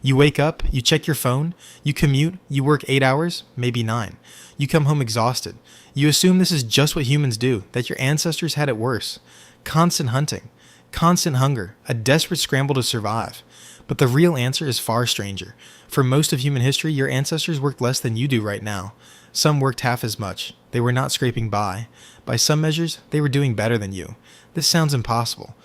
You wake up, you check your phone, you commute, you work 8 hours, maybe 9. You come home exhausted. You assume this is just what humans do, that your ancestors had it worse. Constant hunting, constant hunger, a desperate scramble to survive. But the real answer is far stranger. For most of human history, your ancestors worked less than you do right now. Some worked half as much. They were not scraping by. By some measures, they were doing better than you. This sounds impossible.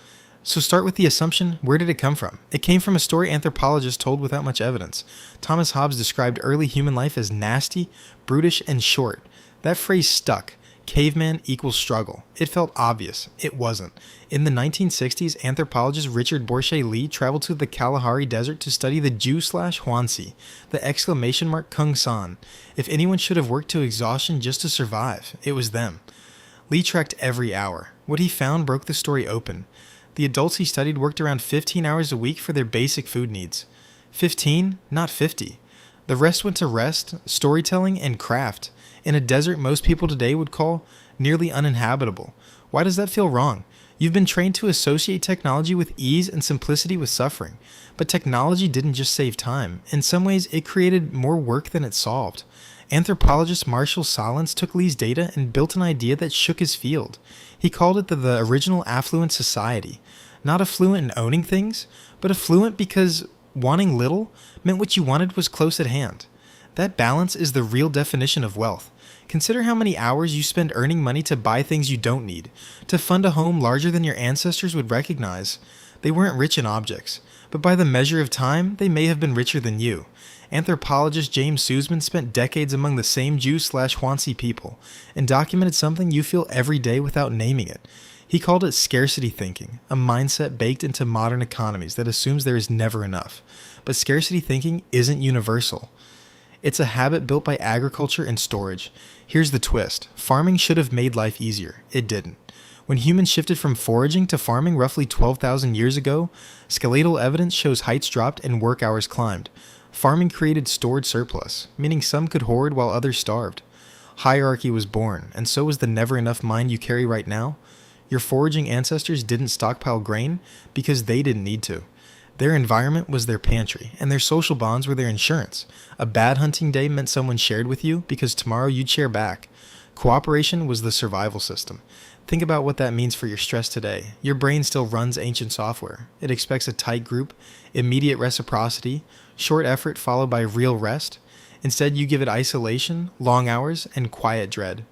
So start with the assumption, where did it come from? It came from a story anthropologists told without much evidence. Thomas Hobbes described early human life as nasty, brutish, and short. That phrase stuck. Caveman equals struggle. It felt obvious. It wasn't. In the 1960s, anthropologist Richard Borshay-Lee traveled to the Kalahari Desert to study the Jew/Huansi, the exclamation mark Kung San. If anyone should have worked to exhaustion just to survive, it was them. Lee tracked every hour. What he found broke the story open. The adults he studied worked around 15 hours a week for their basic food needs. 15, not 50. The rest went to rest, storytelling, and craft. In a desert most people today would call nearly uninhabitable. Why does that feel wrong? You've been trained to associate technology with ease and simplicity with suffering. But technology didn't just save time. In some ways, it created more work than it solved. Anthropologist Marshall Solins took Lee's data and built an idea that shook his field. He called it the original affluent society. Not affluent in owning things, but affluent because wanting little meant what you wanted was close at hand. That balance is the real definition of wealth. Consider how many hours you spend earning money to buy things you don't need, to fund a home larger than your ancestors would recognize. They weren't rich in objects, but by the measure of time, they may have been richer than you. Anthropologist James Sussman spent decades among the same Jew/Huansi people and documented something you feel every day without naming it. He called it scarcity thinking, a mindset baked into modern economies that assumes there is never enough. But scarcity thinking isn't universal. It's a habit built by agriculture and storage. Here's the twist. Farming should have made life easier. It didn't. When humans shifted from foraging to farming roughly 12,000 years ago, skeletal evidence shows heights dropped and work hours climbed. Farming created stored surplus, meaning some could hoard while others starved. Hierarchy was born, and so was the never enough mind you carry right now. Your foraging ancestors didn't stockpile grain because they didn't need to. Their environment was their pantry, and their social bonds were their insurance. A bad hunting day meant someone shared with you because tomorrow you'd share back. Cooperation was the survival system. Think about what that means for your stress today. Your brain still runs ancient software. It expects a tight group, immediate reciprocity, short effort followed by real rest. Instead, you give it isolation, long hours, and quiet dread.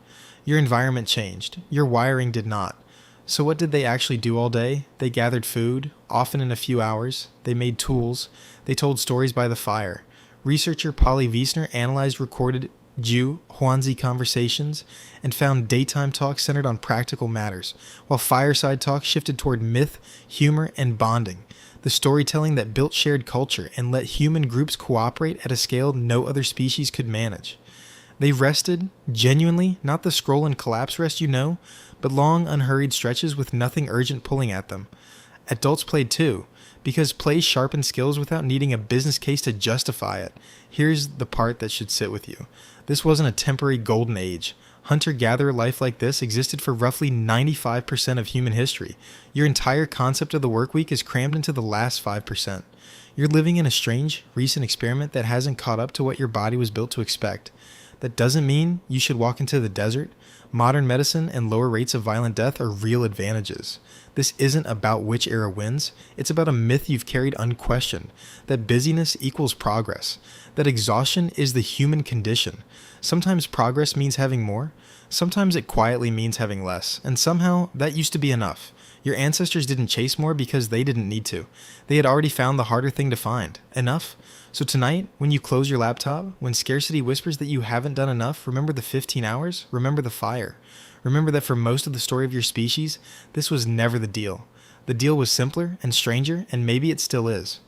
Your environment changed. Your wiring did not. So what did they actually do all day? They gathered food, often in a few hours. They made tools. They told stories by the fire. Researcher Polly Wiesner analyzed recorded Jew-Huansi conversations and found daytime talk centered on practical matters, while fireside talk shifted toward myth, humor, and bonding, the storytelling that built shared culture and let human groups cooperate at a scale no other species could manage. They rested, genuinely, not the scroll and collapse rest you know, but long, unhurried stretches with nothing urgent pulling at them. Adults played too, because play sharpened skills without needing a business case to justify it. Here's the part that should sit with you. This wasn't a temporary golden age. Hunter-gatherer life like this existed for roughly 95% of human history. Your entire concept of the work week is crammed into the last 5%. You're living in a strange, recent experiment that hasn't caught up to what your body was built to expect. That doesn't mean you should walk into the desert. Modern medicine and lower rates of violent death are real advantages. This isn't about which era wins. It's about a myth you've carried unquestioned, that busyness equals progress, that exhaustion is the human condition. Sometimes progress means having more. Sometimes it quietly means having less. And somehow, that used to be enough. Your ancestors didn't chase more because they didn't need to. They had already found the harder thing to find. Enough. So tonight, when you close your laptop, when scarcity whispers that you haven't done enough, remember the 15 hours, remember the fire. Remember that for most of the story of your species, this was never the deal. The deal was simpler and stranger, and maybe it still is.